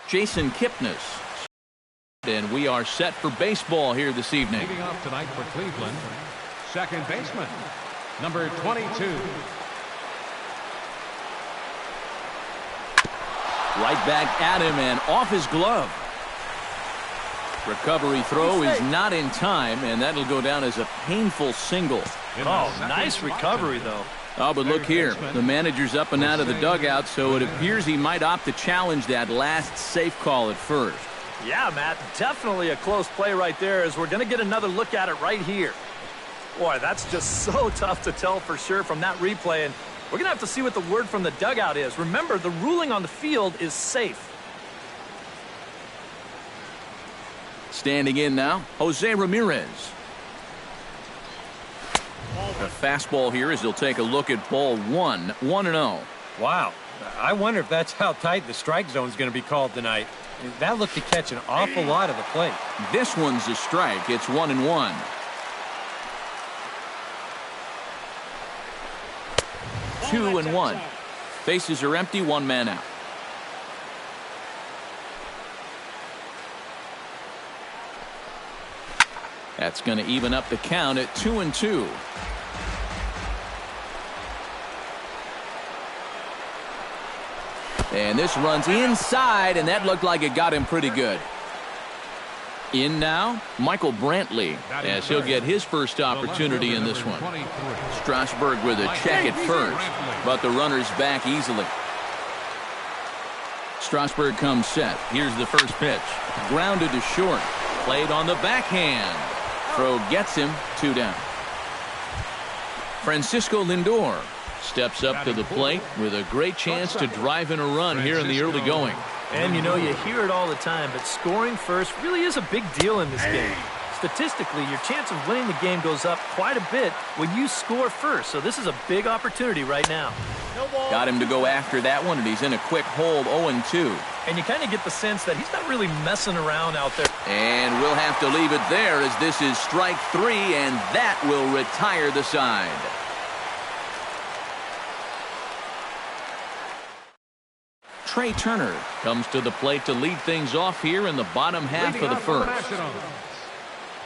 Jason Kipnis. And we are set for baseball here this evening. Leading off tonight for Cleveland, second baseman, number 22. Right back at him and off his glove. Recovery throw is not in time, and that'll go down as a painful single. Oh, nice recovery, though. Oh, but look here. The manager's up and out of the dugout, so it appears he might opt to challenge that last safe call at first. Yeah, Matt, definitely a close play right there, as we're going to get another look at it right here. Boy, that's just so tough to tell for sure from that replay, and we're going to have to see what the word from the dugout is. Remember, the ruling on the field is safe. Standing in now, Jose Ramirez. A fastball here as he'll take a look at ball 1, 1-0. Wow. I wonder if that's how tight the strike zone is going to be called tonight. That looked to catch an awful lot of the plate. This one's a strike. It's 1-1. Two and one. Bases are empty, one man out. That's going to even up the count at 2-2. And this runs inside, and that looked like it got him pretty good. In now, Michael Brantley, as he'll get his first opportunity in this one. Strasburg with a check at first, but the runner's back easily. Strasburg comes set. Here's the first pitch. Grounded to short. Played on the backhand. Throw gets him, 2 down. Francisco Lindor steps up to the plate with a great chance to drive in a run here in the early going. And you know, you hear it all the time, but scoring first really is a big deal in this game. Statistically, your chance of winning the game goes up quite a bit when you score first. So this is a big opportunity right now. Got him to go after that one, and he's in a quick hold, 0-2. And you kind of get the sense that he's not really messing around out there. And we'll have to leave it there as this is strike 3, and that will retire the side. Trey Turner comes to the plate to lead things off here in the bottom half of the first.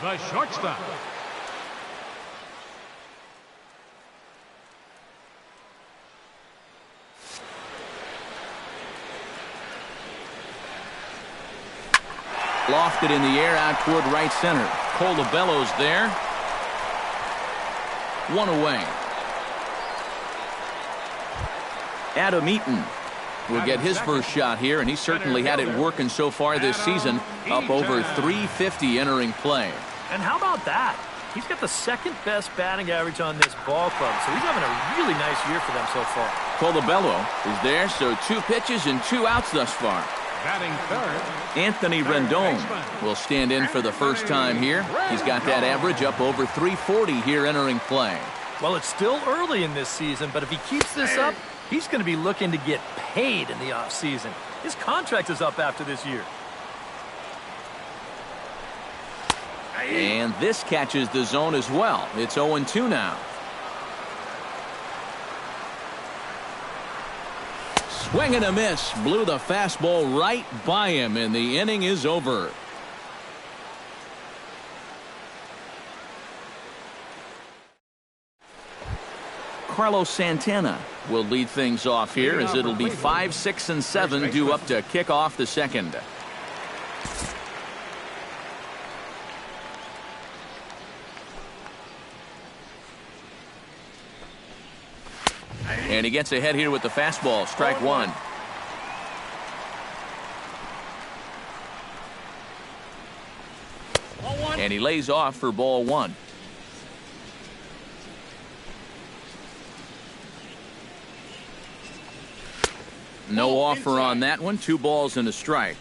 The shortstop. Lofted in the air out toward right center. Colabello's there. One away. Adam Eaton will get his first shot here, and he certainly had it working so far this season. Up over 350 entering play. And how about that? He's got the second best batting average on this ball club, so he's having a really nice year for them so far. Colabello is there, so 2 pitches and 2 outs thus far. Batting third, Anthony Rendon will stand in for the first time here. He's got that average up over 340 here entering play. Well, it's still early in this season, but if he keeps this up, he's going to be looking to get paid in the offseason. His contract is up after this year. And this catches the zone as well. It's 0-2 now. Swing and a miss. Blew the fastball right by him, and the inning is over. Carlos Santana will lead things off here as it'll be 5, 6, and 7 due up to kick off the second. And he gets ahead here with the fastball. Strike 1. And he lays off for ball 1. No offer on that one. 2 balls and a strike.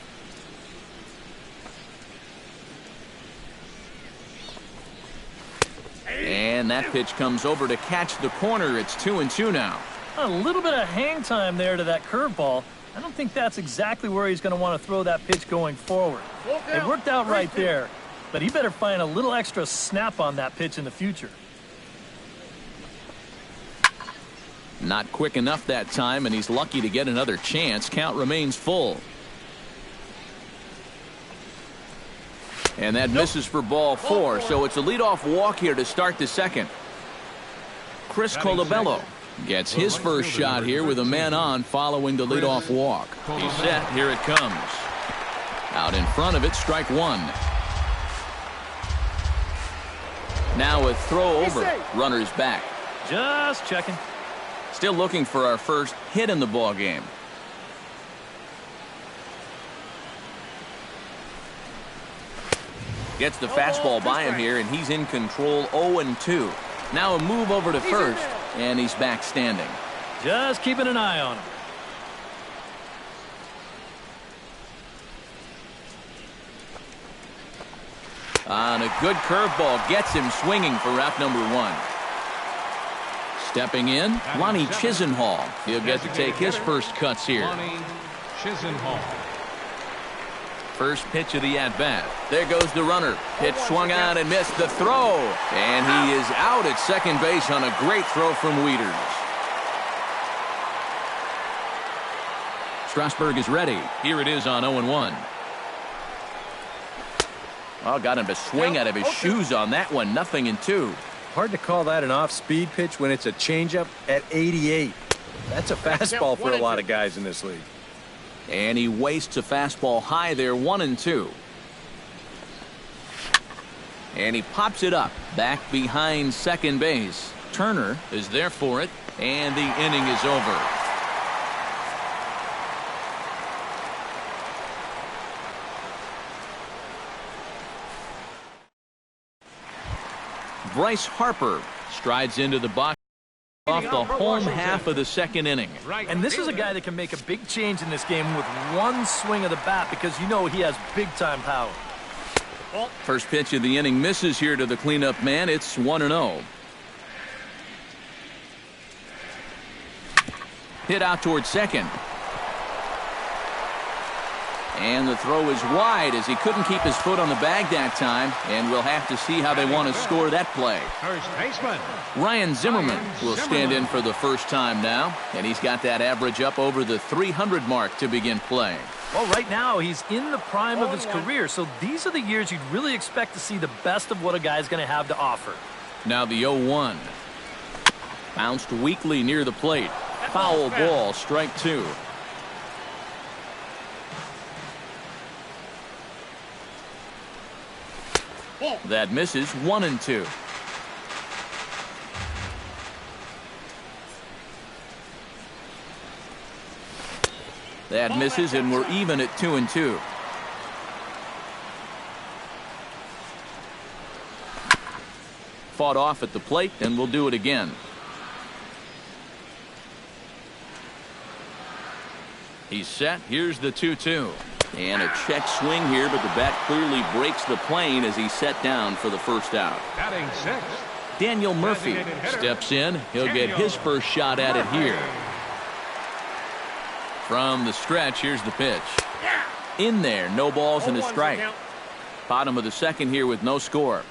And that pitch comes over to catch the corner. It's 2-2 now. A little bit of hang time there to that curveball. I don't think that's exactly where he's going to want to throw that pitch going forward. It worked out right there, but he better find a little extra snap on that pitch in the future. Not quick enough that time, and he's lucky to get another chance. Count remains full. And that misses for ball 4, so it's a leadoff walk here to start the second. Chris Colabello gets his first shot here with a man on following the leadoff walk. He's set. Here it comes. Out in front of it, strike 1. Now a throw over. Runner's back. Just checking. Still looking for our first hit in the ball game. Gets the fastball by him here, and he's in control 0-2. Now a move over to first, and he's back standing. Just keeping an eye on him. On a good curveball, gets him swinging for out number 1. Stepping in, Lonnie Chisenhall. He'll get to take his first cuts here. Lonnie Chisenhall. First pitch of the at-bat. There goes the runner. Pitch swung on and missed the throw. And he is out at second base on a great throw from Wieters. Strasburg is ready. Here it is on 0-1. Well, got him to swing out of his shoes on that one. 0-2. Hard to call that an off-speed pitch when it's a changeup at 88. That's a fastball for a lot of guys in this league. And he wastes a fastball high there, 1-2. And he pops it up back behind second base. Turner is there for it, and the inning is over. Bryce Harper strides into the box off the home half of the second inning. And this is a guy that can make a big change in this game with one swing of the bat, because you know he has big-time power. First pitch of the inning misses here to the cleanup man. It's 1-0. Hit out towards second. And the throw is wide as he couldn't keep his foot on the bag that time, and we'll have to see how they want to score that play. First baseman Ryan Zimmerman will stand in for the first time now, and he's got that average up over the 300 mark to begin play. Well, right now he's in the prime of his career, so these are the years you'd really expect to see the best of what a guy's going to have to offer. Now the 0-1. Bounced weakly near the plate. Foul ball, strike 2. That misses, 1-2. That misses, and we're even at 2-2. Fought off at the plate, and we'll do it again. He's set. Here's the 2-2. And a check swing here, but the bat clearly breaks the plane as he's set down for the first out. batting 6. Daniel Murphy steps in. He'll get his first shot at it here. From the stretch, here's the pitch. In there, no balls and a strike. Bottom of the second here with no score.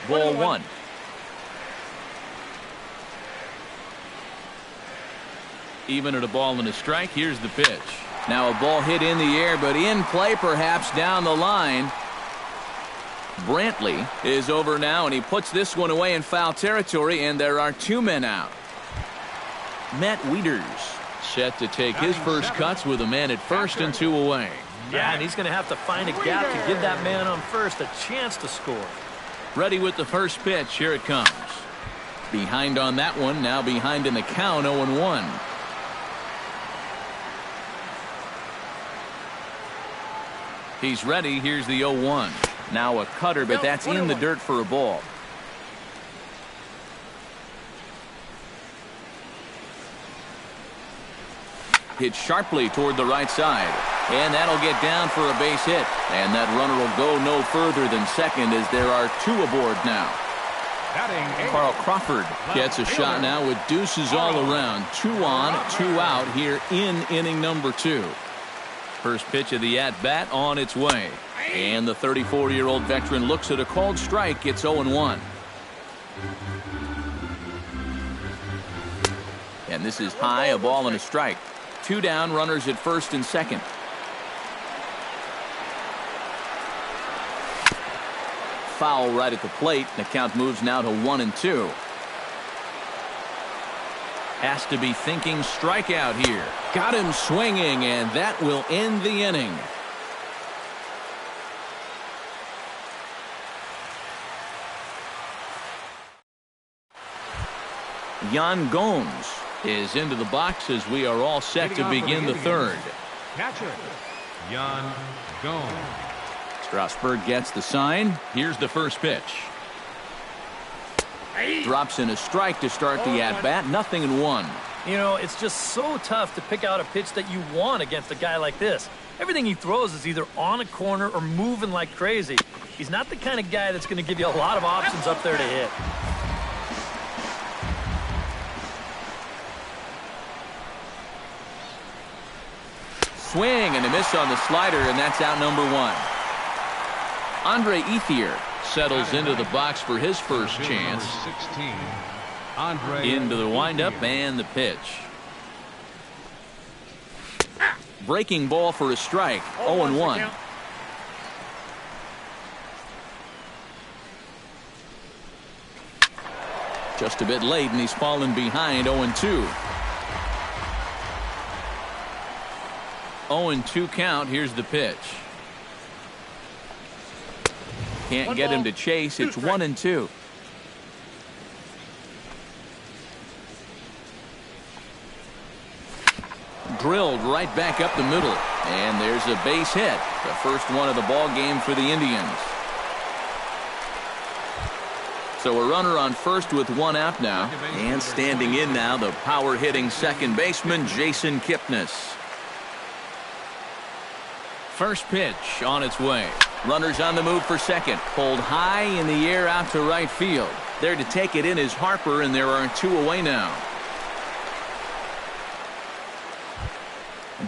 Ball 1. Even at a ball and a strike. Here's the pitch. Now a ball hit in the air, but in play perhaps down the line. Brantley is over now, and he puts this one away in foul territory, and there are 2 men out. Matt Wieters set to take his first cuts with a man at first and 2 away. Yeah, and he's going to have to find a gap to give that man on first a chance to score. Ready with the first pitch. Here it comes. Behind on that one. Now behind in the count, 0-1. He's ready. Here's the 0-1. Now a cutter, but that's in the dirt for a ball. Hit sharply toward the right side. And that'll get down for a base hit. And that runner will go no further than second as there are 2 aboard now. Carl Crawford gets a shot now with deuces all around. 2 on, 2 out here in inning number 2. First pitch of the at-bat on its way. And the 34-year-old veteran looks at a called strike. It's 0-1. And this is high, a ball and a strike. 2 down, runners at first and second. Foul right at the plate. The count moves now to 1-2. Has to be thinking strikeout here. Got him swinging, and that will end the inning. Yan Gomes is into the box as we are all set to begin the third. Catcher, Yan Gomes. Strasburg gets the sign. Here's the first pitch. Drops in a strike to start the at-bat. 0-1. You know, it's just so tough to pick out a pitch that you want against a guy like this. Everything he throws is either on a corner or moving like crazy. He's not the kind of guy that's going to give you a lot of options up there to hit. Swing and a miss on the slider, and that's out number 1. Andre Ethier settles into the box for his first chance. 16. Into the windup and the pitch. Breaking ball for a strike. 0-1. Just a bit late, and he's fallen behind. 0-2. 0-2 count. Here's the pitch. Can't get him to chase. It's 1-2. Drilled right back up the middle. And there's a base hit. The first one of the ball game for the Indians. So a runner on first with 1 out now. And standing in now, the power-hitting second baseman, Jason Kipnis. First pitch on its way. Runners on the move for second. Pulled high in the air out to right field. There to take it in is Harper, and there are 2 away now.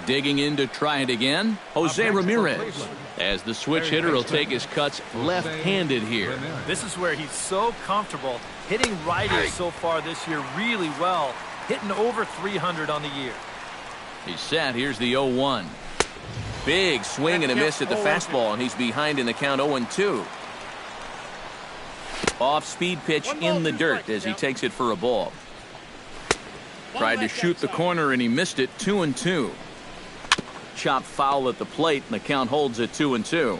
Digging in to try it again, Jose Ramirez. As the switch hitter will take his cuts left-handed here. This is where he's so comfortable. Hitting righties so far this year really well. Hitting over 300 on the year. He's set. Here's the 0-1. Big swing and a miss at the fastball, and he's behind in the count. 0-2. Off-speed pitch in the dirt as he takes it for a ball. Tried to shoot the corner, and he missed it. 2-2. Chop foul at the plate, and the count holds at 2-2.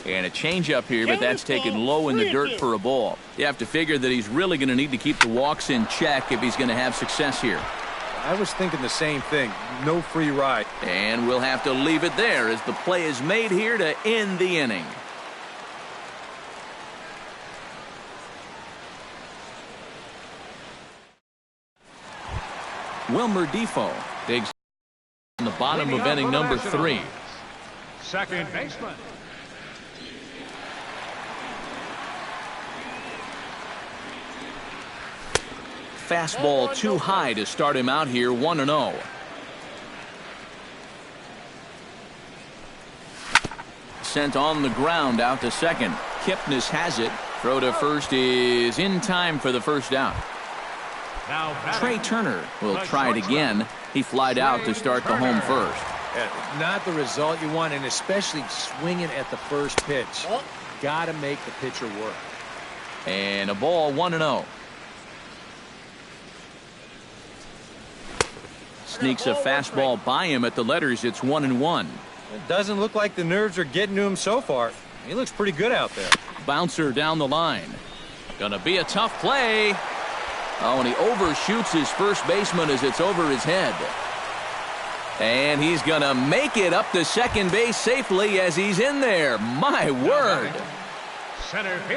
And a changeup here, but that's taken low in the dirt for a ball. You have to figure that he's really going to need to keep the walks in check if he's going to have success here. I was thinking the same thing. No free ride. And we'll have to leave it there as the play is made here to end the inning. Wilmer Defoe digs in the bottom of inning number 3. Second baseman. Fastball too high to start him out here. 1-0. Sent on the ground out to second. Kipnis has it. Throw to first is in time for the first out. Trey Turner will try it again. He flied out to start the home first. Not the result you want, and especially swinging at the first pitch. Got to make the pitcher work. And a ball. 1-0. Sneaks a fastball by him at the letters. It's 1-1. It doesn't look like the nerves are getting to him so far. He looks pretty good out there. Bouncer down the line. Gonna be a tough play. Oh, and he overshoots his first baseman as it's over his head. And he's gonna make it up to second base safely as he's in there. My word.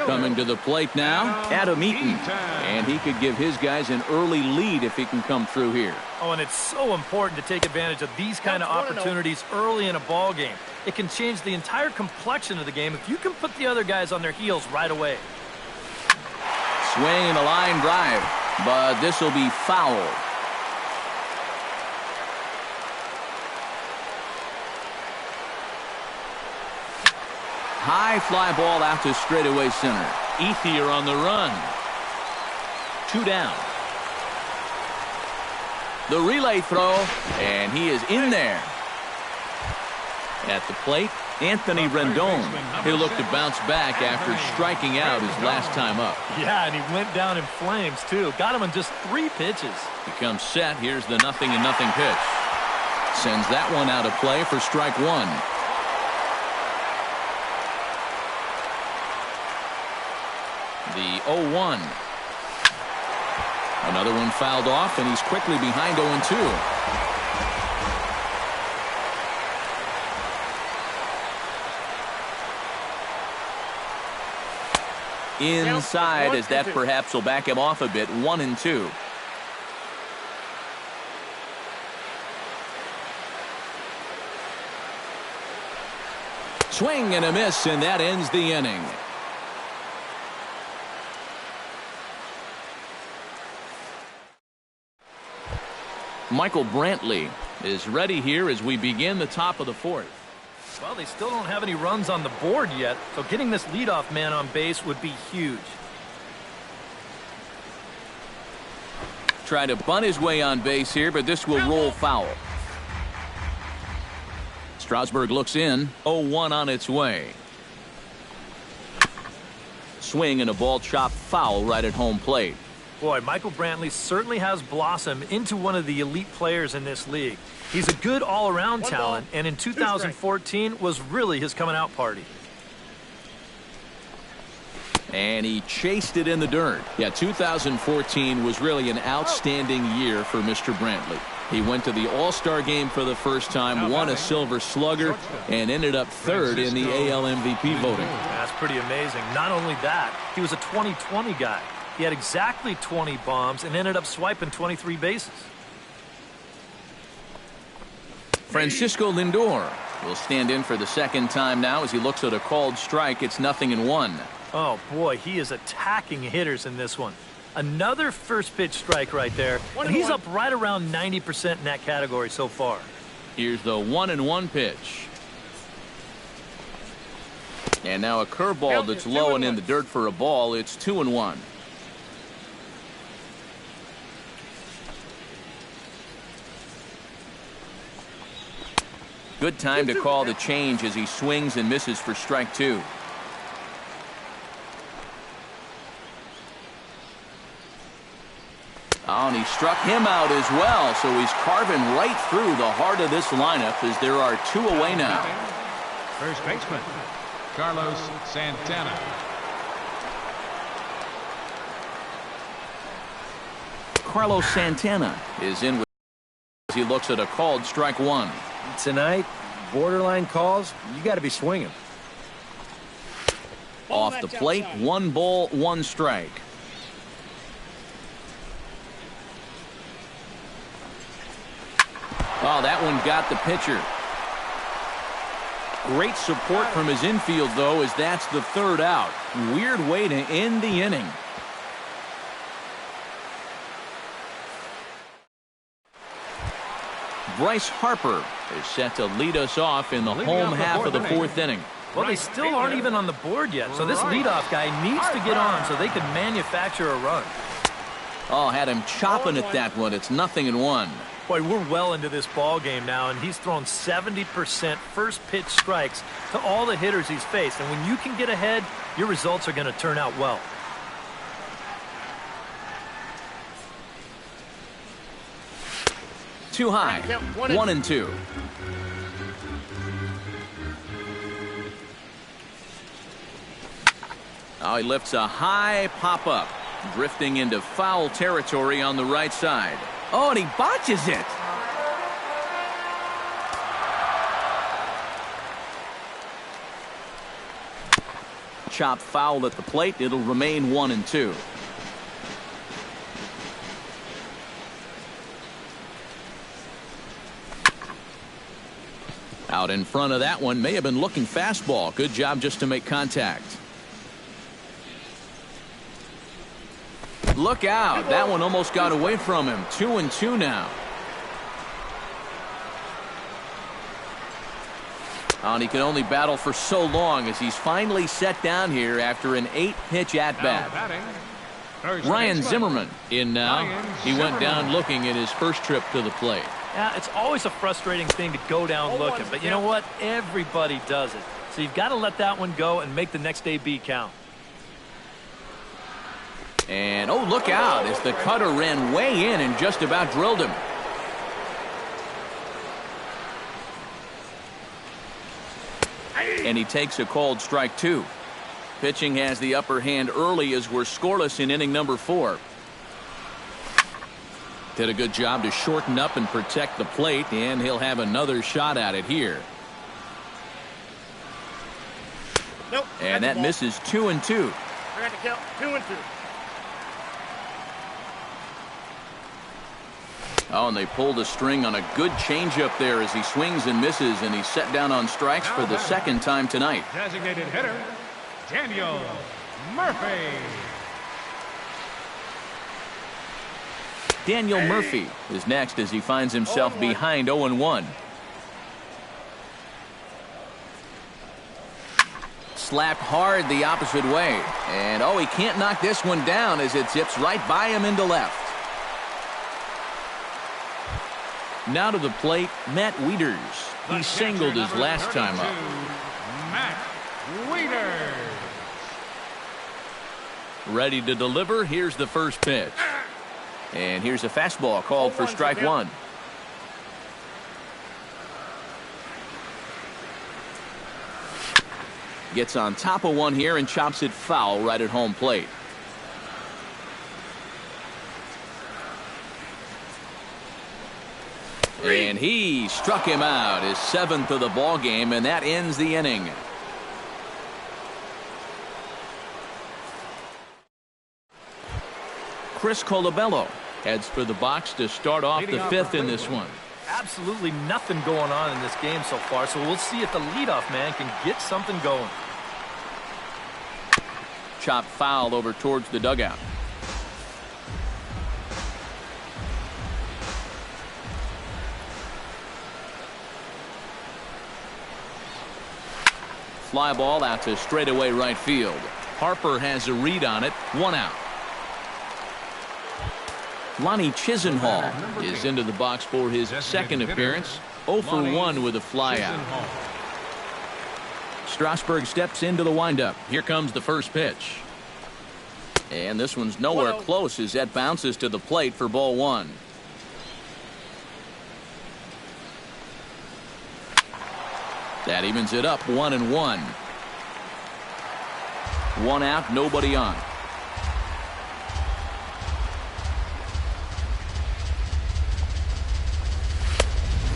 Coming to the plate now, Adam Eaton. And he could give his guys an early lead if he can come through here. Oh, and it's so important to take advantage of these kind of opportunities early in a ball game. It can change the entire complexion of the game if you can put the other guys on their heels right away. Swing and a line drive, but this will be foul. High fly ball out to straightaway center. Ethier on the run. 2 down. The relay throw, and he is in there. At the plate, Anthony Rendon. He'll look to bounce back after striking out his last time up. Yeah, and he went down in flames, too. Got him in just 3 pitches. He comes set. Here's the 0-0 pitch. Sends that one out of play for strike one. The 0-1. Another one fouled off, and he's quickly behind 0-2. Inside, as that perhaps will back him off a bit. 1-2. Swing and a miss, and that ends the inning. Michael Brantley is ready here as we begin the top of the 4th. Well, they still don't have any runs on the board yet, so getting this leadoff man on base would be huge. Try to bunt his way on base here, but this will roll foul. Strasburg looks in. 0-1 on its way. Swing and a ball chopped foul right at home plate. Boy, Michael Brantley certainly has blossomed into one of the elite players in this league. He's a good all-around talent, and in 2014 was really his coming-out party. And he chased it in the dirt. Yeah, 2014 was really an outstanding year for Mr. Brantley. He went to the All-Star game for the first time, won a Silver Slugger, and ended up 3rd in the AL MVP voting. That's pretty amazing. Not only that, he was a 20-20 guy. He had exactly 20 bombs and ended up swiping 23 bases. Francisco Lindor will stand in for the second time now as he looks at a called strike. It's 0-1. Oh, boy, he is attacking hitters in this one. Another first pitch strike right there, and he's up right around 90% in that category so far. Here's the 1-1 pitch. And now a curveball that's low and in the dirt for a ball. It's 2-1. Good time to call the change as he swings and misses for strike 2. Oh, and he struck him out as well, so he's carving right through the heart of this lineup as there are 2 away now. First baseman, Carlos Santana. Carlos Santana is in with as he looks at a called strike 1. Tonight, borderline calls, you got to be swinging. Off the plate, 1 ball, 1 strike. Oh, that one got the pitcher. Great support from his infield, though, as that's the 3rd out. Weird way to end the inning. Bryce Harper is set to lead us off in the home half of the 4th inning. Well, they still aren't even on the board yet, so this leadoff guy needs to get on so they can manufacture a run. Oh, had him chopping at that one. It's 0-1. Boy, we're well into this ball game now, and he's thrown 70% first pitch strikes to all the hitters he's faced. And when you can get ahead, your results are going to turn out well. Too high. 1-2. Oh, he lifts a high pop-up, drifting into foul territory on the right side. Oh, and he botches it. Chop foul at the plate. It'll remain 1-2. Out in front of that one, may have been looking fastball. Good job just to make contact. Look out. That one almost got away from him. 2-2 now. Oh, and he can only battle for so long as he's finally set down here after an 8-pitch at-bat. Ryan Zimmerman in now. He went down looking at his first trip to the plate. Yeah, it's always a frustrating thing to go down looking, but you know what? Everybody does it. So you've got to let that one go and make the next AB count. And, oh, look out as the cutter ran way in and just about drilled him. And he takes a called strike 2. Pitching has the upper hand early as we're scoreless in inning number 4. Did a good job to shorten up and protect the plate, and he'll have another shot at it here. Nope. And that misses 2-2. Forgot to count 2-2. Oh, and they pulled a string on a good changeup there as he swings and misses, and he's set down on strikes for the second time tonight. Designated hitter, Daniel Murphy. Daniel Murphy is next as he finds himself behind 0-1. Slapped hard the opposite way. And, oh, he can't knock this one down as it zips right by him into left. Now to the plate, Matt Wieters. He singled his last time up. Matt Wieters. Ready to deliver. Here's the first pitch. And here's a fastball called for strike 1. Gets on top of one here and chops it foul right at home plate. And he struck him out, his 7th of the ball game, and that ends the inning. Chris Colabello heads for the box to start off the 5th in this one. Absolutely nothing going on in this game so far, so we'll see if the leadoff man can get something going. Chop foul over towards the dugout. Fly ball out to straightaway right field. Harper has a read on it. 1 out. Lonnie Chisenhall is into the box for his second appearance. 0 for 1 with a fly out. Strasburg steps into the windup. Here comes the first pitch. And this one's nowhere close as that bounces to the plate for ball 1. That evens it up 1-1. 1 out, nobody on.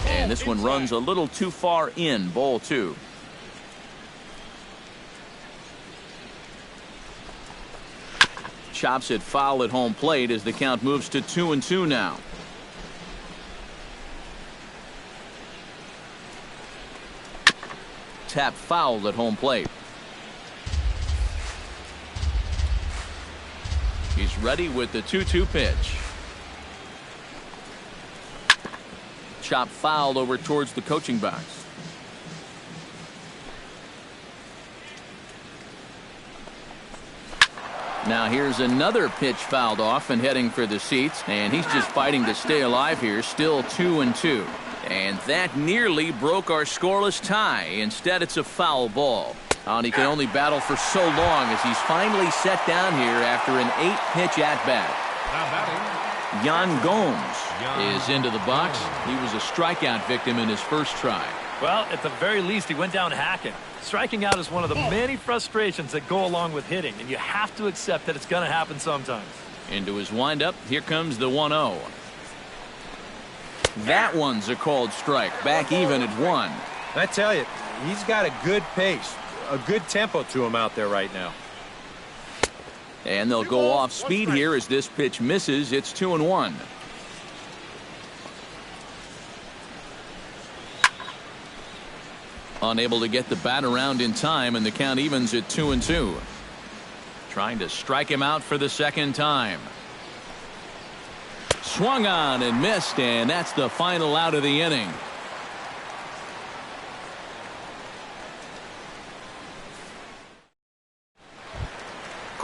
And this one runs a little too far in, ball 2. Chops it foul at home plate as the count moves to 2-2 now. Tap fouled at home plate. He's ready with the 2-2 pitch. Chop fouled over towards the coaching box. Now here's another pitch fouled off and heading for the seats, and he's just fighting to stay alive here. Still 2-2. And that nearly broke our scoreless tie. Instead, it's a foul ball. And he can only battle for so long as he's finally set down here after an 8-pitch at-bat. Yan Gomes is into the box. He was a strikeout victim in his first try. Well, at the very least, he went down hacking. Striking out is one of the many frustrations that go along with hitting, and you have to accept that it's going to happen sometimes. Into his windup, here comes the 1-0. That one's a called strike. Back even at 1. I tell you, he's got a good pace, a good tempo to him out there right now. And they'll go off speed here as this pitch misses. It's 2-1. Unable to get the bat around in time, and the count evens at 2-2. Trying to strike him out for the second time. Swung on and missed, and that's the final out of the inning.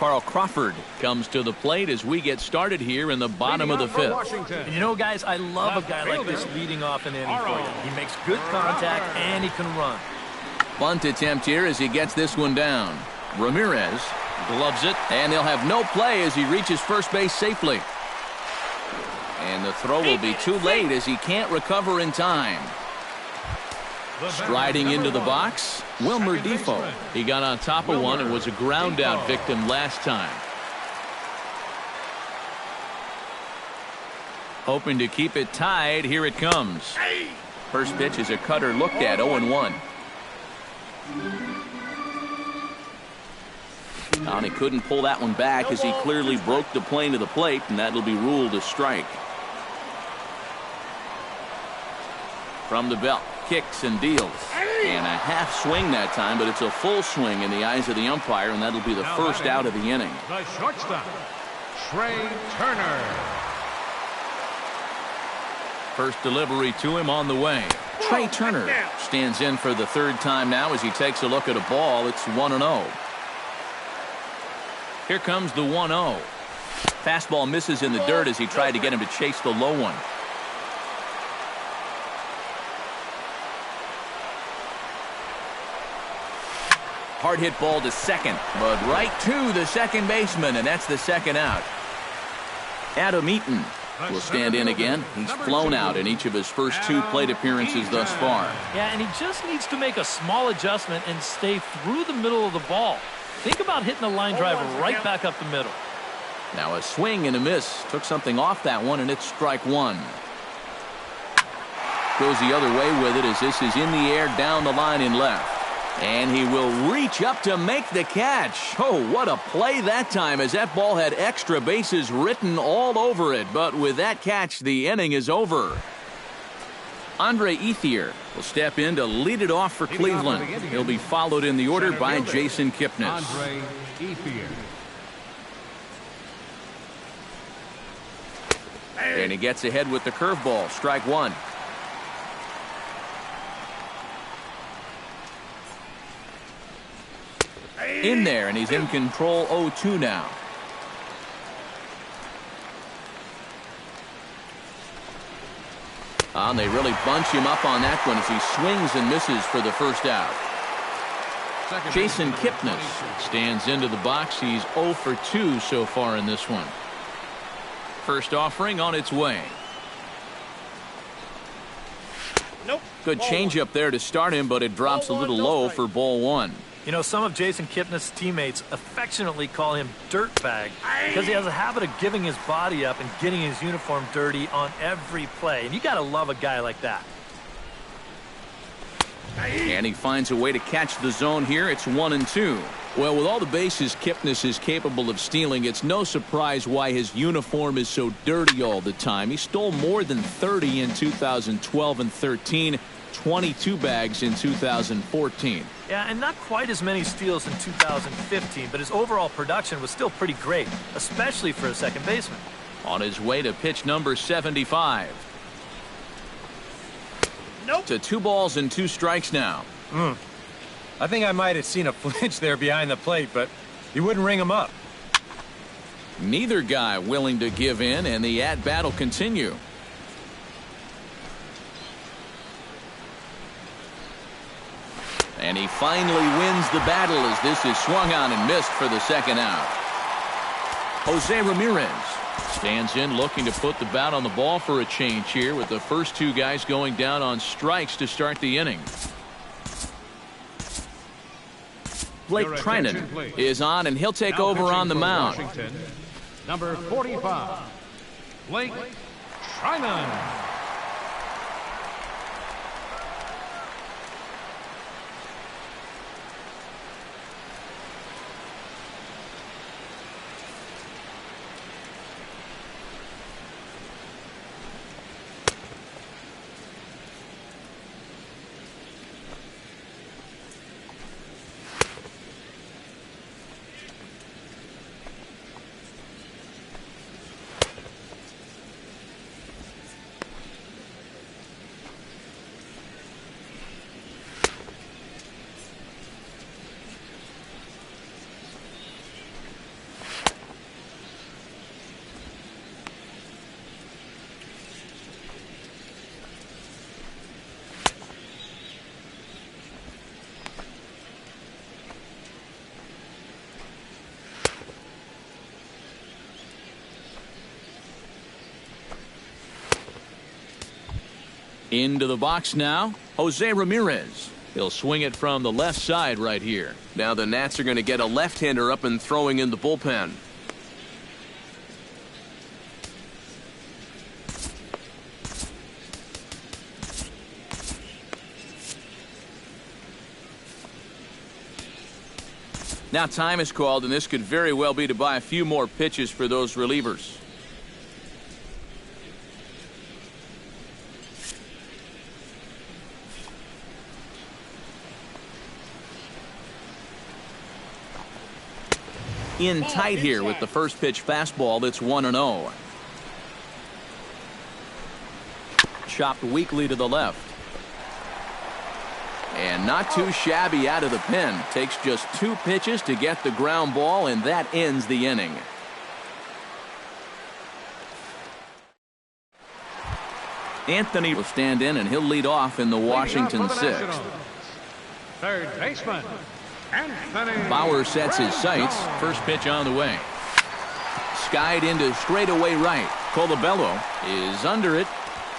Carl Crawford comes to the plate as we get started here in the bottom of the fifth. And you know, guys, I love a guy like this leading off an inning for you. He makes good contact and he can run. Bunt attempt here as he gets this one down. Ramirez gloves it, and they'll have no play as he reaches first base safely. And the throw will be too late as he can't recover in time. Striding into the box, Wilmer Defoe. He got on top of one and was a ground out victim last time. Hoping to keep it tied, here it comes. First pitch is a cutter looked at, 0-1. And he couldn't pull that one back as he clearly broke the plane to the plate, and that'll be ruled a strike. From the belt, kicks and deals. And a half swing that time, but it's a full swing in the eyes of the umpire, and that'll be the first out of the inning. The shortstop, Trey Turner. First delivery to him on the way. Trey Turner stands in for the third time now as he takes a look at a ball. It's 1-0. Here comes the 1-0. Fastball misses in the dirt as he tried to get him to chase the low one. Hard hit ball to second, but right to the second baseman, and that's the second out. Adam Eaton will stand in again. He's flown out in each of his first two plate appearances thus far. Yeah, and he just needs to make a small adjustment and stay through the middle of the ball. Think about hitting a line drive right back up the middle. Now a swing and a miss. Took something off that one, and it's strike one. Goes the other way with it as this is in the air down the line in left. And he will reach up to make the catch. Oh, what a play that time as that ball had extra bases written all over it. But with that catch, the inning is over. Andre Ethier will step in to lead it off for Cleveland. He'll be followed in the order by Jason Kipnis. Andre Ethier. And he gets ahead with the curveball. Strike one. In there, and he's in control. 0-2 now. And they really bunch him up on that one as he swings and misses for the first out. Jason Kipnis stands into the box. He's 0 for 2 so far in this one. First offering on its way. Nope. Good changeup there to start him, but it drops a little low for ball one. You know, some of Jason Kipnis' teammates affectionately call him Dirtbag because he has a habit of giving his body up and getting his uniform dirty on every play. And you got to love a guy like that. And he finds a way to catch the zone here. It's 1-2. Well, with all the bases Kipnis is capable of stealing, it's no surprise why his uniform is so dirty all the time. He stole more than 30 in 2012 and 13. 22 bags in 2014. Yeah, and not quite as many steals in 2015, but his overall production was still pretty great, especially for a second baseman. On his way to pitch number 75. Nope. To 2 balls and 2 strikes now. I think I might have seen a flinch there behind the plate, but he wouldn't ring him up. Neither guy willing to give in, and the at-bat will continue. And he finally wins the battle as this is swung on and missed for the second out. Jose Ramirez stands in looking to put the bat on the ball for a change here with the first 2 guys going down on strikes to start the inning. Blake Trinan is on, and he'll take over on the mound. Washington, number 45, Blake Trinan. Into the box now, Jose Ramirez. He'll swing it from the left side right here. Now the Nats are going to get a left-hander up and throwing in the bullpen. Now time is called, and this could very well be to buy a few more pitches for those relievers. In tight here with the first pitch fastball that's 1-0. Chopped weakly to the left. And not too shabby out of the pen. Takes just 2 pitches to get the ground ball, and that ends the inning. Anthony will stand in, and he'll lead off in the Washington 6th. Third baseman, Anthony. Bauer sets his sights. First pitch on the way. Skied into straightaway right. Colabello is under it.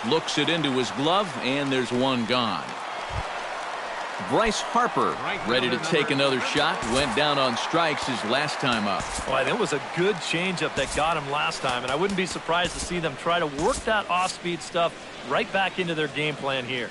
Looks it into his glove, and there's one gone. Bryce Harper ready to take another shot. Went down on strikes his last time up. Boy, that was a good changeup that got him last time, and I wouldn't be surprised to see them try to work that off-speed stuff right back into their game plan here.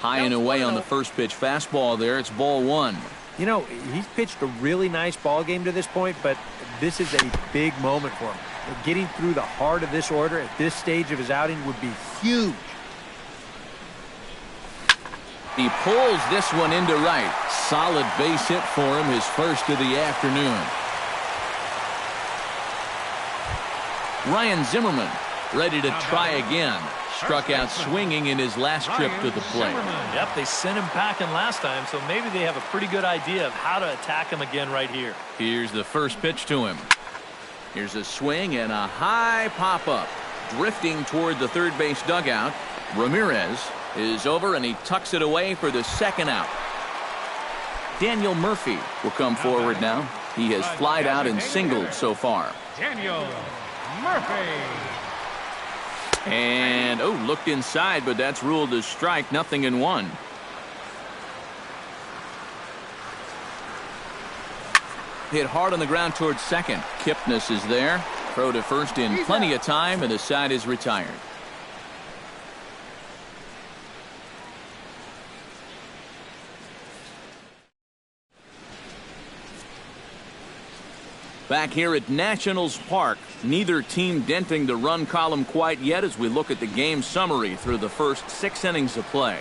High and away on the first pitch fastball there. It's ball 1. You know, he's pitched a really nice ball game to this point, but this is a big moment for him. Getting through the heart of this order at this stage of his outing would be huge. He pulls this one into right. Solid base hit for him, his first of the afternoon. Ryan Zimmerman ready to try again. Struck out swinging in his last trip to the plate. Yep, they sent him packing last time, so maybe they have a pretty good idea of how to attack him again right here. Here's the first pitch to him. Here's a swing and a high pop-up. Drifting toward the third base dugout. Ramirez is over, and he tucks it away for the second out. Daniel Murphy will come forward now. He has flied out and singled so far. Daniel Murphy. And, looked inside, but that's ruled as strike. 0-1. Hit hard on the ground towards second. Kipnis is there. Throw to first in plenty of time, and the side is retired. Back here at Nationals Park, neither team denting the run column quite yet as we look at the game summary through the first 6 innings of play.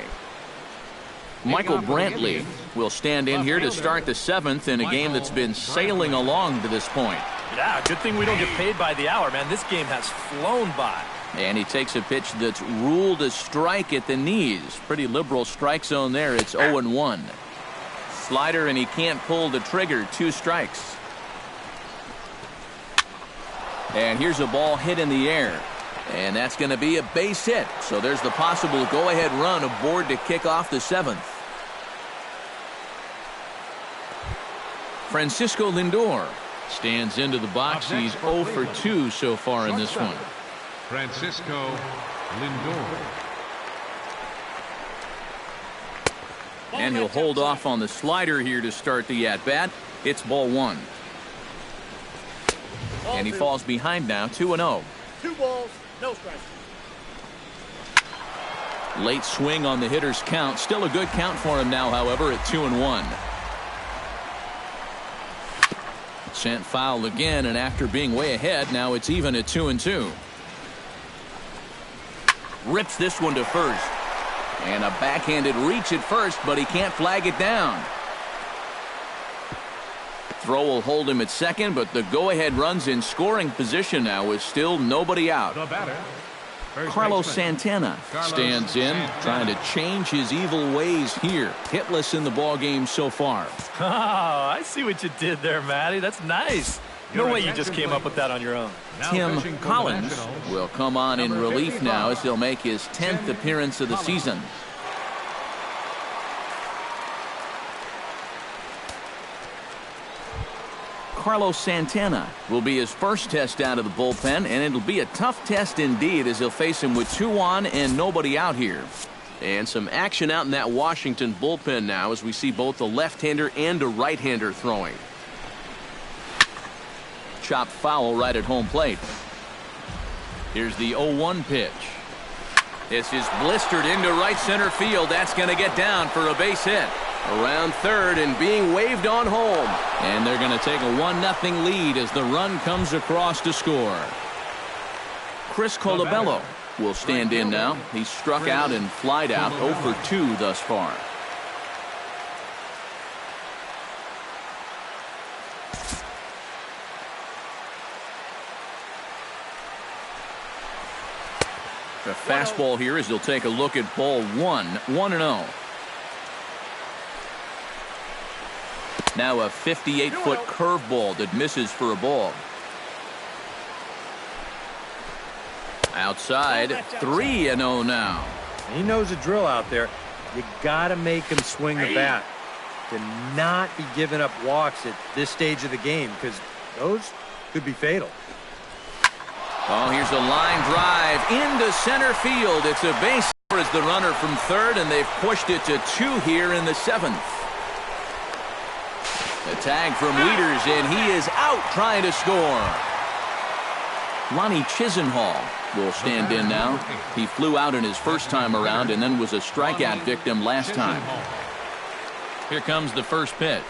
Michael Brantley will stand in here to start the 7th in a game that's been sailing along to this point. Yeah, good thing we don't get paid by the hour, man. This game has flown by. And he takes a pitch that's ruled a strike at the knees. Pretty liberal strike zone there. It's 0-1. Slider, and he can't pull the trigger. 2 strikes. And here's a ball hit in the air. And that's going to be a base hit. So there's the possible go-ahead run aboard to kick off the 7th. Francisco Lindor stands into the box. He's 0 for 2 so far in this one. Francisco Lindor. And he'll hold off on the slider here to start the at-bat. It's ball 1. And he falls behind now, 2-0. 2 balls, no strikes. Late swing on the hitter's count. Still a good count for him now, however, at 2-1. Sent foul again, and after being way ahead, now it's even at 2-2. Rips this one to first. And a backhanded reach at first, but he can't flag it down. Throw will hold him at second, but the go-ahead runs in scoring position now with still nobody out. The batter, Carlos Santana stands in, trying to change his evil ways here. Hitless in the ball game so far. Oh, I see what you did there, Matty. That's nice. No way you just came up with that on your own. Tim Collins will come on in relief now as he'll make his 10th appearance of the season. Carlos Santana will be his first test out of the bullpen, and it'll be a tough test indeed as he'll face him with 2 on and nobody out here. And some action out in that Washington bullpen now as we see both a left-hander and a right-hander throwing. Chopped foul right at home plate. Here's the 0-1 pitch. This is blistered into right center field. That's going to get down for a base hit. Around third and being waved on home. And they're going to take a 1-0 lead as the run comes across to score. Chris Colabello will stand in now. He's struck out and flied out 0 for 2 thus far. A fastball here as he'll take a look at ball 1, 1-0. Now a 58-foot curveball that misses for a ball. Outside, 3-0 now. He knows the drill out there. You got to make him swing the bat. To not be giving up walks at this stage of the game, because those could be fatal. Oh, here's a line drive into center field. It's a base as the runner from third, and they've pushed it to 2 here in the 7th. A tag from Wieters, and he is out trying to score. Lonnie Chisenhall will stand in now. He flew out in his first time around and then was a strikeout victim last time. Here comes the first pitch.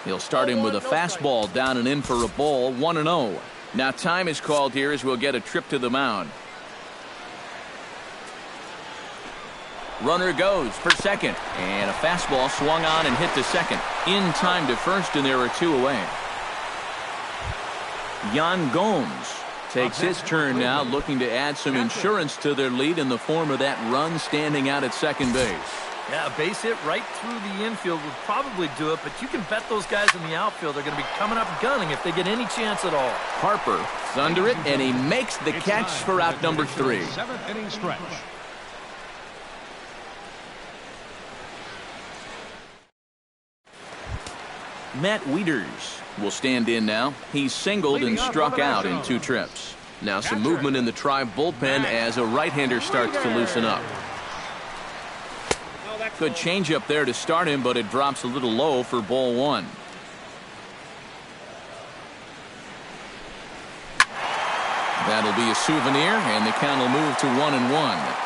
He'll start him with a fastball down and in for a ball, 1-0. Now time is called here as we'll get a trip to the mound. Runner goes for second, and a fastball swung on and hit to second. In time to first, and there are 2 away. Yan Gomes takes his turn now, looking to add some insurance to their lead in the form of that run standing out at second base. Yeah, a base hit right through the infield would probably do it, but you can bet those guys in the outfield are going to be coming up gunning if they get any chance at all. Harper is under it, and he makes the catch for out number 3. 7th inning stretch. Matt Wieters will stand in now. He's singled and struck out in 2 trips. Now some movement in the Tribe bullpen as a right-hander starts to loosen up. Good changeup there to start him, but it drops a little low for ball 1. That'll be a souvenir, and the count will move to 1-1.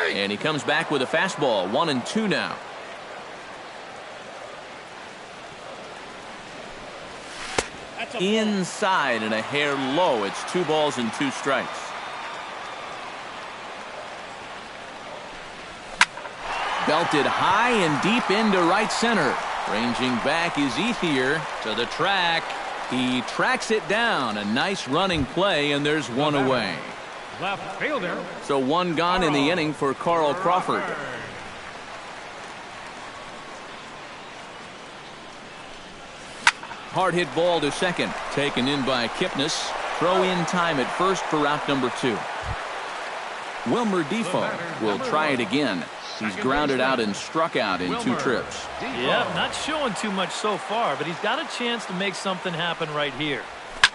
And he comes back with a fastball, 1-2 now. Inside and a hair low. It's 2 balls and 2 strikes. Belted high and deep into right center. Ranging back is Ethier to the track. He tracks it down. A nice running play, and there's 1 away. Left fielder. So 1 gone in the inning for Carl Crawford. Hard hit ball to second, taken in by Kipnis. Throw in time at first for out number 2. Wilmer Defoe will try it again. He's grounded out and struck out in 2 trips. Yeah, not showing too much so far, but he's got a chance to make something happen right here.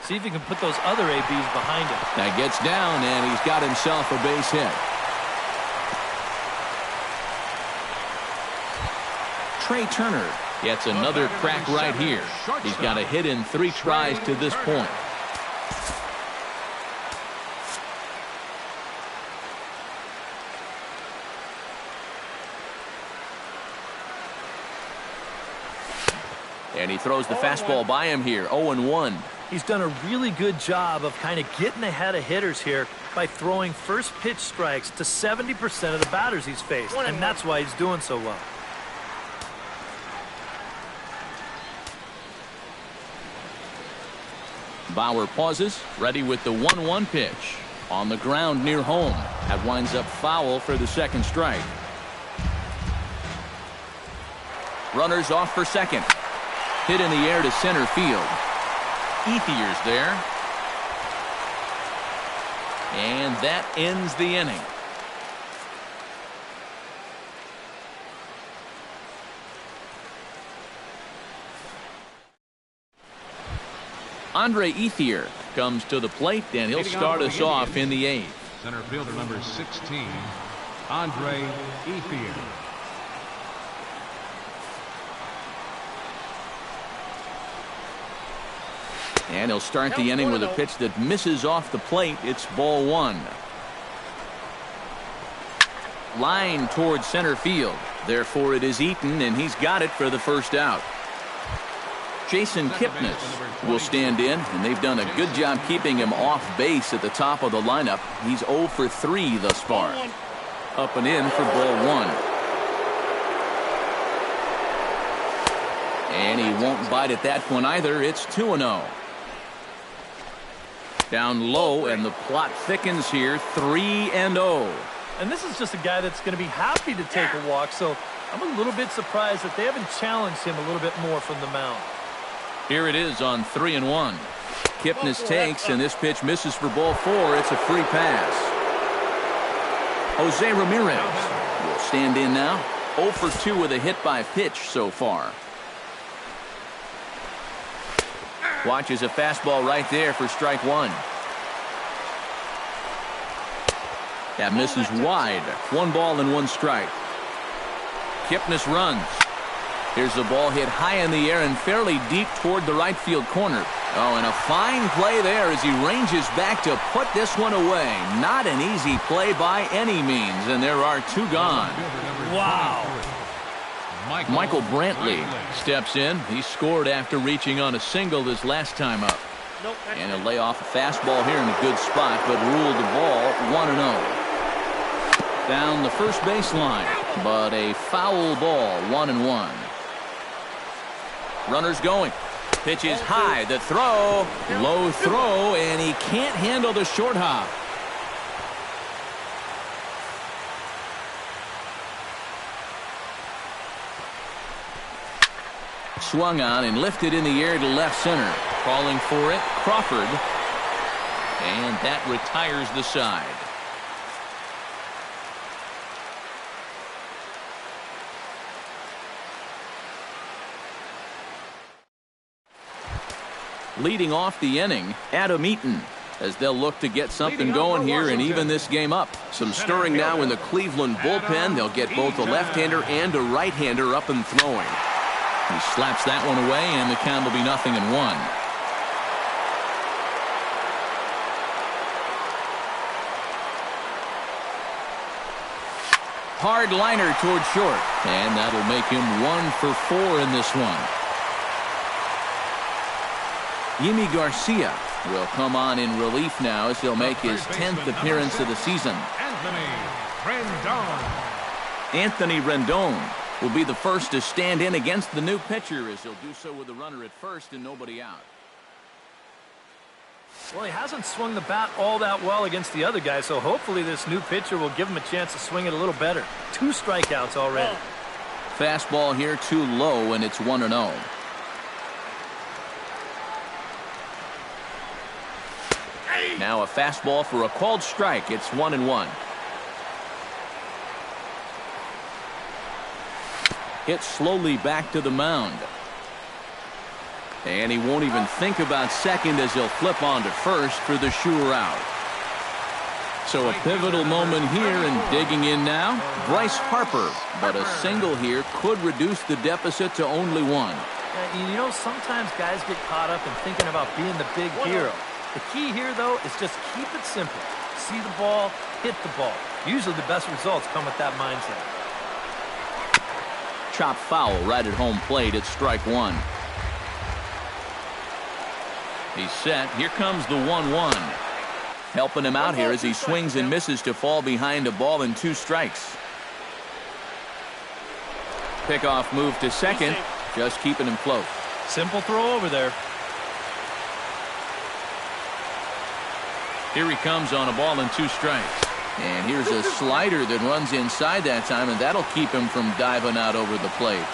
See if he can put those other ABs behind him. That gets down, and he's got himself a base hit. Trey Turner gets another crack right here. He's got a hit in 3 tries to this point. And he throws the fastball by him here, 0-1. He's done a really good job of kind of getting ahead of hitters here by throwing first pitch strikes to 70% of the batters he's faced, and that's why he's doing so well. Bauer pauses, ready with the 1-1 pitch. On the ground near home. That winds up foul for the second strike. Runners off for second. Hit in the air to center field. Ethier's there. And that ends the inning. Andre Ethier comes to the plate, and he'll start us off in the 8th. Center fielder number 16, Andre Ethier. And he'll start the inning with a pitch that misses off the plate. It's ball 1. Line towards center field. Therefore, it is Eaton, and he's got it for the first out. Jason Kipnis will stand in, and they've done a good job keeping him off base at the top of the lineup. He's 0 for 3 thus far. Up and in for ball 1. And he won't bite at that one either. It's 2-0. Down low, and the plot thickens here. 3-0. And this is just a guy that's going to be happy to take a walk, so I'm a little bit surprised that they haven't challenged him a little bit more from the mound. Here it is on 3-1. Kipnis takes, and this pitch misses for ball 4. It's a free pass. Jose Ramirez will stand in now. 0 for 2 with a hit by pitch so far. Watches a fastball right there for strike 1. That misses wide. 1 ball and 1 strike. Kipnis runs. Here's the ball hit high in the air and fairly deep toward the right field corner. Oh, and a fine play there as he ranges back to put this one away. Not an easy play by any means, and there are 2 gone. Wow. Michael Brantley steps in. He scored after reaching on a single this last time up. And he'll lay off a fastball here in a good spot, but ruled the ball 1-0. Down the first baseline, but a foul ball, 1-1. Runners going. Pitch is high. The throw, low throw, and he can't handle the short hop. Swung on and lifted in the air to left center. Calling for it, Crawford. And that retires the side. Leading off the inning, Adam Eaton, as they'll look to get something going here and even this game up. Some stirring now in the Cleveland bullpen. They'll get both a left-hander and a right-hander up and throwing. He slaps that one away, and the count will be 0-1. Hard liner toward short, and that'll make him 1 for 4 in this one. Yimi Garcia will come on in relief now as he'll make his 10th appearance of the season. Anthony Rendon will be the first to stand in against the new pitcher, as he'll do so with a runner at first and nobody out. Well, he hasn't swung the bat all that well against the other guy, so hopefully this new pitcher will give him a chance to swing it a little better. 2 strikeouts already. Fastball here too low, and it's 1-0. Now a fastball for a called strike. It's 1-1. Hit slowly back to the mound. And he won't even think about second as he'll flip on to first for the sure out. So a pivotal moment here, and digging in now, Bryce Harper. But a single here could reduce the deficit to only 1. You know, sometimes guys get caught up in thinking about being the big hero. The key here, though, is just keep it simple. See the ball, hit the ball. Usually the best results come with that mindset. Chop foul right at home plate. It's strike 1. He's set. Here comes the 1-1. Helping him out here as he swings and misses to fall behind a ball and 2 strikes. Pickoff move to second. Just keeping him close. Simple throw over there. Here he comes on a ball and 2 strikes. And here's a slider that runs inside that time, and that'll keep him from diving out over the plate.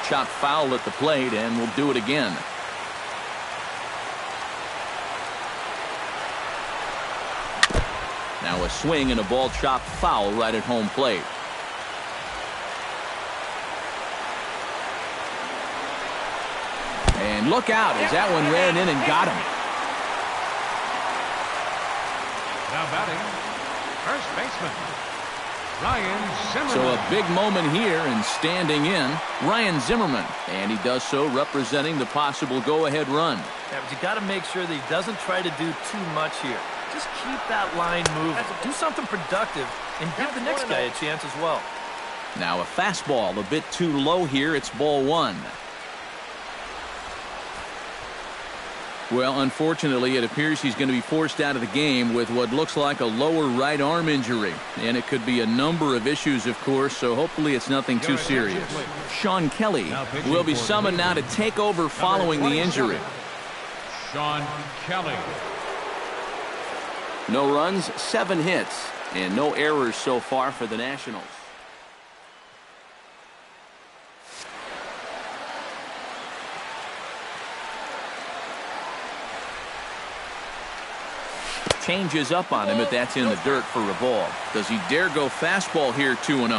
Chopped foul at the plate, and we'll do it again. Now a swing and a ball chopped foul right at home plate. And look out as that one ran in and got him. Now batting, first baseman, Ryan Zimmerman. So a big moment here, and standing in, Ryan Zimmerman. And he does so representing the possible go-ahead run. Yeah, but you got to make sure that he doesn't try to do too much here. Just keep that line moving. Do something productive and give the next guy a chance as well. Now a fastball a bit too low here. It's ball one. Well, unfortunately, it appears he's going to be forced out of the game with what looks like a lower right arm injury. And it could be a number of issues, of course, so hopefully it's nothing too serious. Sean Kelly will be summoned now to take over following the injury. Sean Kelly. No runs, 7 hits, and no errors so far for the Nationals. Changes up on him, but that's in the dirt for a ball. Does he dare go fastball here, 2-0?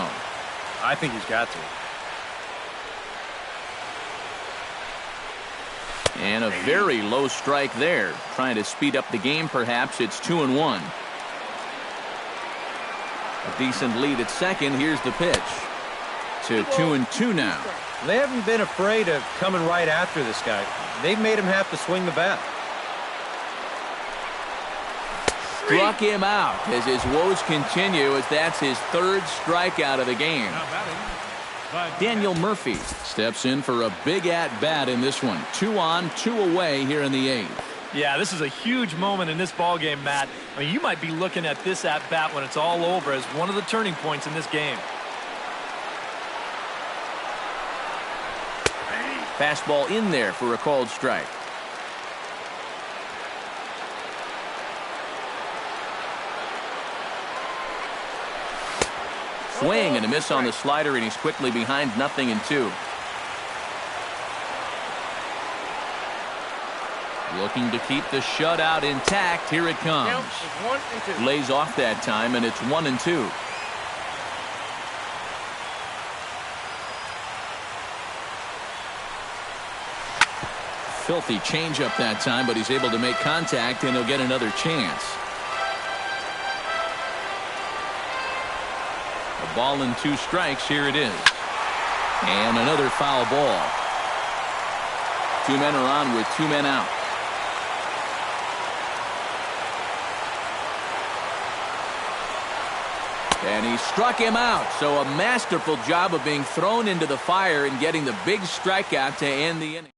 I think he's got to. And a very low strike there. Trying to speed up the game, perhaps. It's 2-1. A decent lead at second. Here's the pitch. To 2-2 now. They haven't been afraid of coming right after this guy. They've made him have to swing the bat. Struck him out as his woes continue, as that's his 3rd strikeout of the game. Daniel Murphy steps in for a big at-bat in this one. 2 on, 2 away here in the 8th. Yeah, this is a huge moment in this ballgame, Matt. I mean, you might be looking at this at-bat when it's all over as one of the turning points in this game. Fastball in there for a called strike. Swing and a miss on the slider, and he's quickly behind 0-2. Looking to keep the shutout intact. Here it comes. Lays off that time, and it's 1-2. Filthy changeup that time, but he's able to make contact, and he'll get another chance. A ball and 2 strikes. Here it is. And another foul ball. 2 men are on with 2 men out. And he struck him out. So a masterful job of being thrown into the fire and getting the big strikeout to end the inning.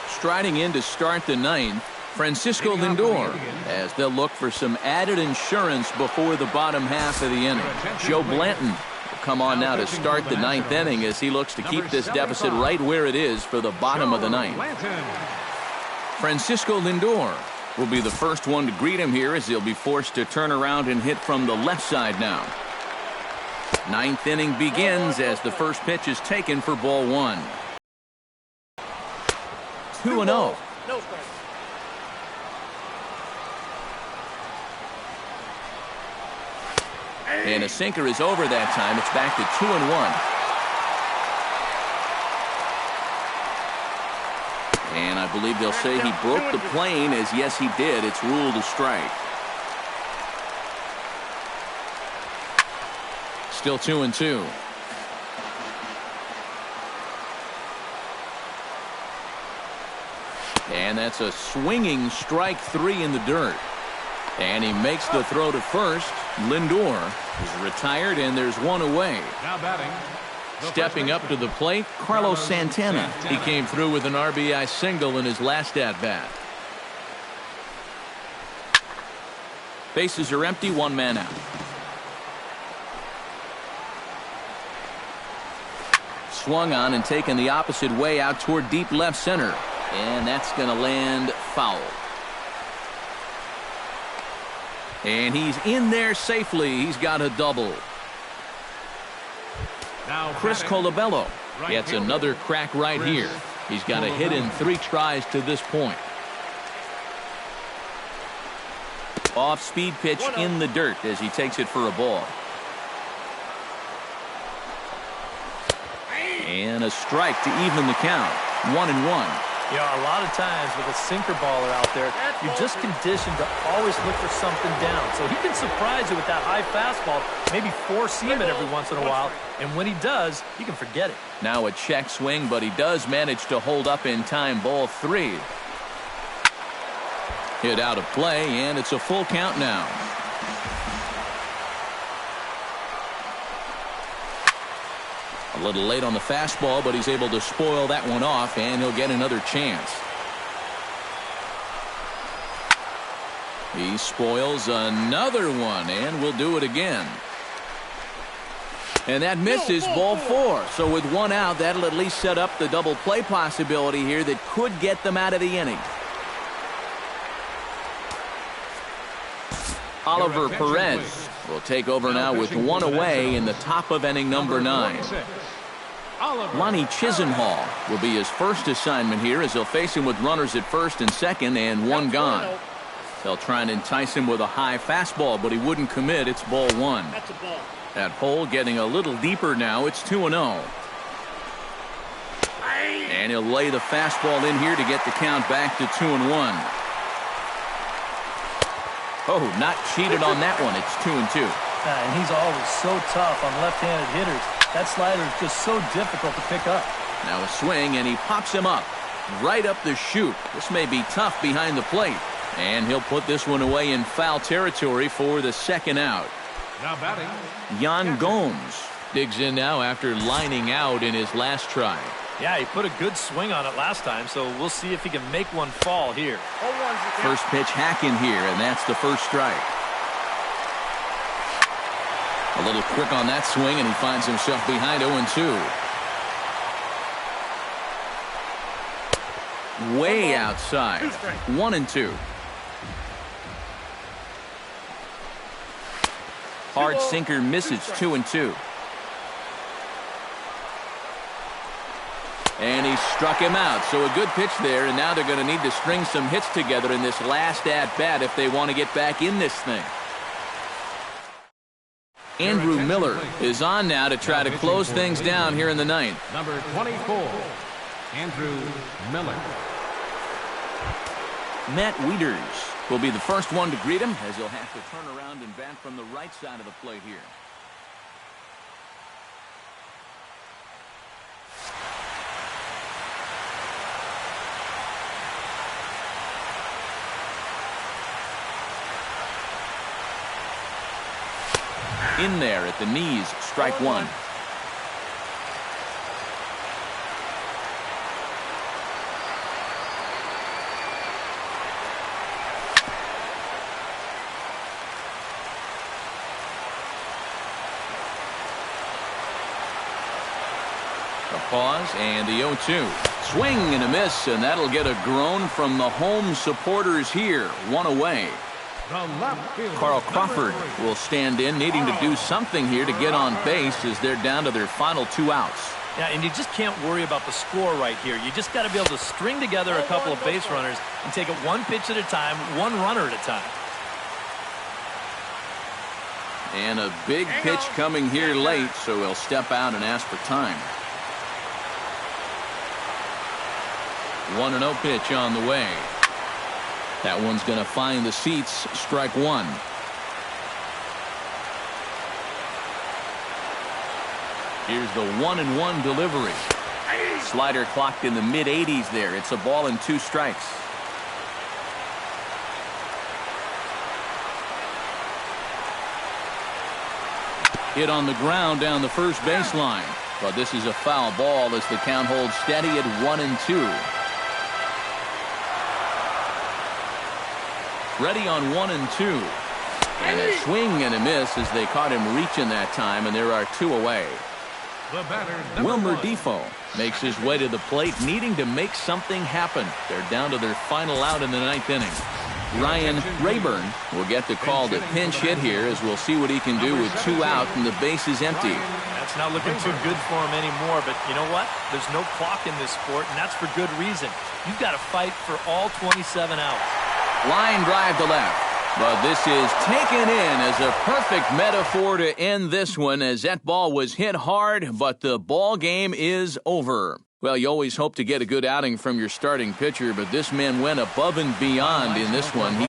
Striding in to start the 9th, Francisco Lindor, as they'll look for some added insurance before the bottom half of the inning. Joe Blanton will come on now to start the 9th inning as he looks to keep this deficit right where it is for the bottom of the 9th. Francisco Lindor will be the first one to greet him here as he'll be forced to turn around and hit from the left side now. 9th inning begins as the first pitch is taken for ball 1. 2-0. No strike. And a sinker is over that time. It's back to 2-1. And I believe they'll say he broke the plane, as yes he did. It's ruled a strike. Still 2-2. And that's a swinging strike 3 in the dirt. And he makes the throw to first. Lindor is retired, and there's 1 away. Now batting. Stepping up to the plate, Carlos Santana. He came through with an RBI single in his last at-bat. Bases are empty, 1 man out. Swung on and taken the opposite way out toward deep left center. And that's going to land foul. And he's in there safely. He's got a double. Now Chris Colabello gets another crack right here. He's got a hit in 3 tries to this point. Off-speed pitch in the dirt as he takes it for a ball. And a strike to even the count. 1-1. Yeah, a lot of times with a sinker baller out there, you're just conditioned to always look for something down. So he can surprise you with that high fastball, maybe four-seam it every once in a while, and when he does, you can forget it. Now a check swing, but he does manage to hold up in time. Ball 3. Hit out of play, and it's a full count now. A little late on the fastball, but he's able to spoil that one off, and he'll get another chance. He spoils another one, and will do it again. And that misses. Ball 4. So with one out, that'll at least set up the double play possibility here that could get them out of the inning. Oliver Perez will take over now with one away in the top of inning number 9. Lonnie Chisenhall will be his first assignment here as they'll face him with runners at first and second and one gone. They'll try and entice him with a high fastball, but he wouldn't commit. It's ball 1. That's a ball. That hole getting a little deeper now. It's 2-0. And he'll lay the fastball in here to get the count back to 2-1. Oh, not cheated on that one. It's 2-2. And he's always so tough on left-handed hitters. That slider is just so difficult to pick up. Now a swing, and he pops him up. Right up the chute. This may be tough behind the plate. And he'll put this one away in foul territory for the second out. Now batting, Yan Gomes digs in now after lining out in his last try. Yeah, he put a good swing on it last time, so we'll see if he can make one fall here. First pitch hack in here, and that's the first strike. A little quick on that swing, and he finds himself behind 0-2. Way outside. 1-2. Hard sinker misses. 2-2. And he struck him out. So a good pitch there, and now they're going to need to string some hits together in this last at-bat if they want to get back in this thing. Andrew Miller is on now to try to close things down here in the ninth. number 24, Andrew Miller. Matt Wieters will be the first one to greet him as he'll have to turn around and bat from the right side of the plate here. In there at the knees, strike 1. A pause and the 0-2. Swing and a miss, and that'll get a groan from the home supporters here. One away. Carl Crawford will stand in, needing to do something here to get on base as they're down to their final 2 outs. Yeah, and you just can't worry about the score right here. You just got to be able to string together a couple of base runners and take it one pitch at a time, one runner at a time. And a big pitch coming here late, so he'll step out and ask for time. 1-0 pitch on the way. That one's going to find the seats. Strike 1. Here's the 1-1 delivery. Slider clocked in the mid-80s there. It's a ball and 2 strikes. Hit on the ground down the first baseline. But this is a foul ball as the count holds steady at 1-2. Ready on 1-2. And a swing and a miss as they caught him reaching that time, and there are 2 away. The batter, Wilmer Defoe makes his way to the plate, needing to make something happen. They're down to their final out in the 9th inning. Ryan Rayburn will get the call to pinch hit here as we'll see what he can do with 2 out and the base is empty. That's not looking too good for him anymore, but you know what? There's no clock in this sport, and that's for good reason. You've got to fight for all 27 outs. Line drive to left, but this is taken in as a perfect metaphor to end this one as that ball was hit hard, but the ball game is over. Well, you always hope to get a good outing from your starting pitcher, but this man went above and beyond in this one.